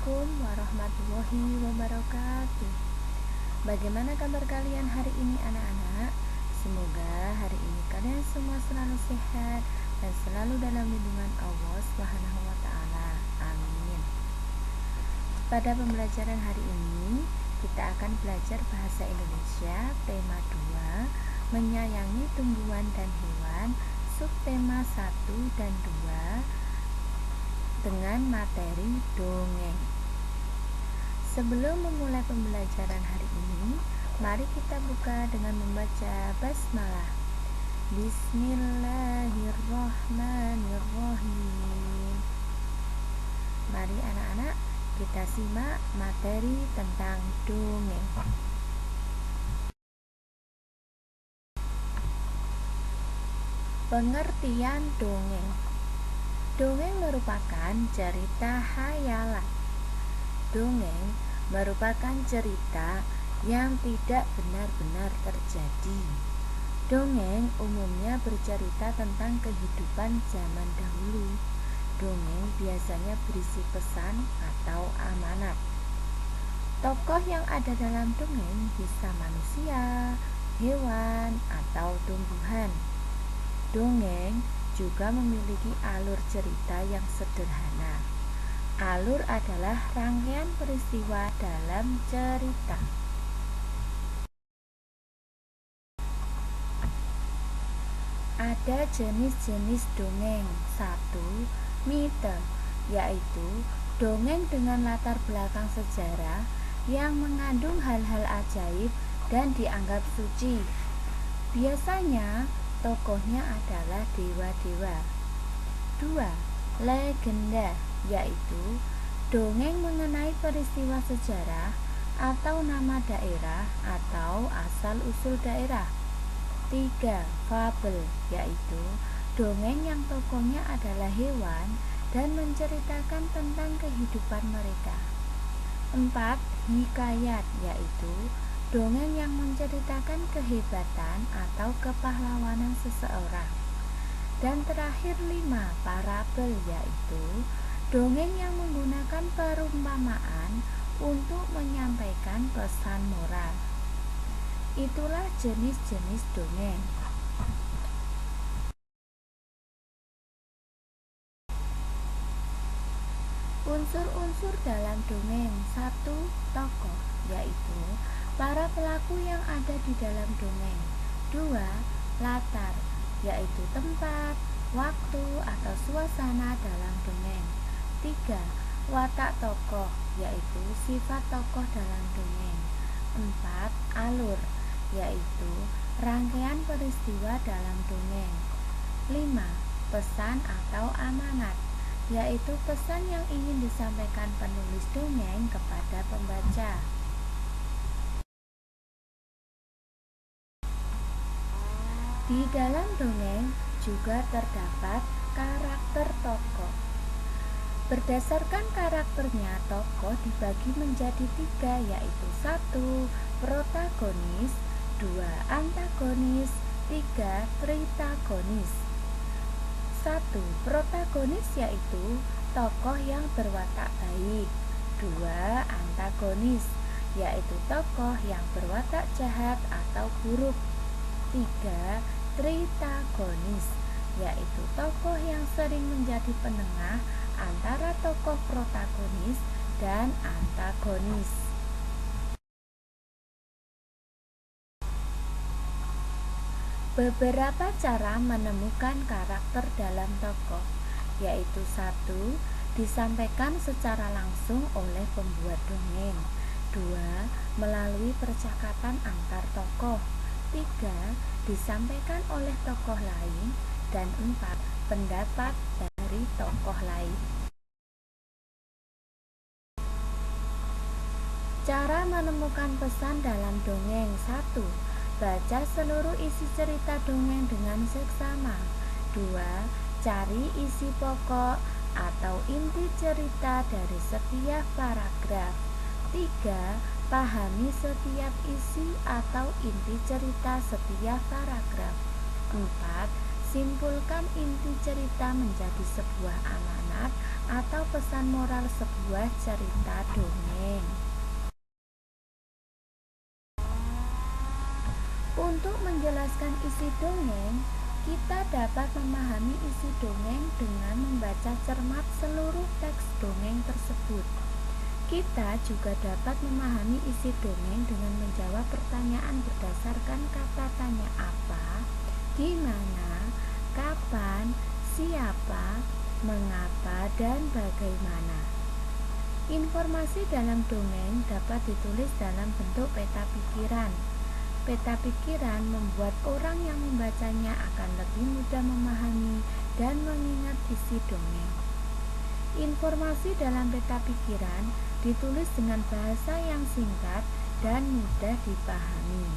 Assalamualaikum warahmatullahi wabarakatuh. Bagaimana kabar kalian hari ini anak-anak? Semoga hari ini kalian semua selalu sehat dan selalu dalam lindungan Allah Subhanahu wa taala. Amin. Pada pembelajaran hari ini, kita akan belajar bahasa Indonesia tema 2, menyayangi tumbuhan dan hewan, subtema 1 dan 2 dengan materi dongeng. Sebelum memulai pembelajaran hari ini, mari kita buka dengan membaca basmalah. Bismillahirrahmanirrahim. Mari anak-anak, kita simak materi tentang dongeng. Pengertian dongeng. Dongeng merupakan cerita hayalan. Dongeng merupakan cerita yang tidak benar-benar terjadi. Dongeng umumnya bercerita tentang kehidupan zaman dahulu. Dongeng biasanya berisi pesan atau amanat. Tokoh yang ada dalam dongeng bisa manusia, hewan, atau tumbuhan. Dongeng juga memiliki alur cerita yang sederhana. Alur adalah rangkaian peristiwa dalam cerita. Ada jenis-jenis dongeng. 1. Mite, yaitu dongeng dengan latar belakang sejarah yang mengandung hal-hal ajaib dan dianggap suci. Biasanya tokohnya adalah dewa-dewa. 2. Legenda, yaitu dongeng mengenai peristiwa sejarah atau nama daerah atau asal-usul daerah. 3. Fabel, yaitu dongeng yang tokohnya adalah hewan dan menceritakan tentang kehidupan mereka. 4. Hikayat, yaitu dongeng yang menceritakan kehebatan atau kepahlawanan seseorang. Dan terakhir 5. Parabel, yaitu dongeng yang menggunakan perumpamaan untuk menyampaikan pesan moral. Itulah jenis-jenis dongeng. Unsur-unsur dalam dongeng. 1. Tokoh, yaitu para pelaku yang ada di dalam dongeng. 2. Latar, yaitu tempat, waktu, atau suasana dalam dongeng. 3. Watak tokoh, yaitu sifat tokoh dalam dongeng. 4. Alur, yaitu rangkaian peristiwa dalam dongeng. 5. Pesan atau amanat, yaitu pesan yang ingin disampaikan penulis dongeng kepada pembaca. Di dalam dongeng juga terdapat karakter tokoh. Berdasarkan karakternya, tokoh dibagi menjadi 3, yaitu 1. Protagonis, 2. Antagonis, 3. Tritagonis. 1. Protagonis yaitu tokoh yang berwatak baik. 2. Antagonis, yaitu tokoh yang berwatak jahat atau buruk. 3. Tritagonis, yaitu tokoh yang sering menjadi penengah antara tokoh protagonis dan antagonis. Beberapa cara menemukan karakter dalam tokoh, yaitu 1. Disampaikan secara langsung oleh pembuat dongeng. 2. Melalui percakapan antar tokoh. 3. Disampaikan oleh tokoh lain. Dan 4. Pendapat dari tokoh lain. Cara menemukan pesan dalam dongeng. 1. Baca seluruh isi cerita dongeng dengan seksama. 2. Cari isi pokok atau inti cerita dari setiap paragraf. 3. Pahami setiap isi atau inti cerita setiap paragraf. 4. Simpulkan inti cerita menjadi sebuah amanat atau pesan moral sebuah cerita dongeng. Untuk menjelaskan isi dongeng, kita dapat memahami isi dongeng dengan membaca cermat seluruh teks dongeng tersebut. Kita juga dapat memahami isi dongeng dengan menjawab pertanyaan berdasarkan kata tanya apa, di mana, kapan, siapa, mengapa, dan bagaimana. Informasi dalam dongeng dapat ditulis dalam bentuk peta pikiran. Peta pikiran membuat orang yang membacanya akan lebih mudah memahami dan mengingat isi dongeng. Informasi dalam peta pikiran ditulis dengan bahasa yang singkat dan mudah dipahami.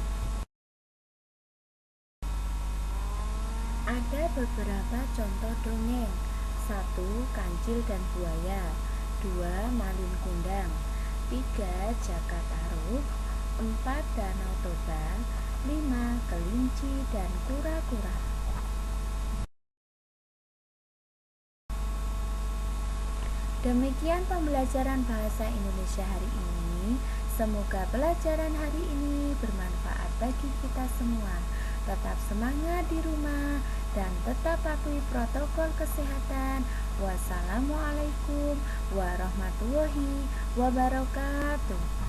Ada beberapa contoh dongeng. 1. Kancil dan buaya. 2. Malin kundang. 3. Jaka Tarub. 4. Danau Toba. 5. Kelinci dan kura-kura. Demikian pembelajaran bahasa Indonesia hari ini. Semoga pelajaran hari ini bermanfaat bagi kita semua. Tetap semangat di rumah dan tetap patuhi protokol kesehatan. Wassalamualaikum warahmatullahi wabarakatuh.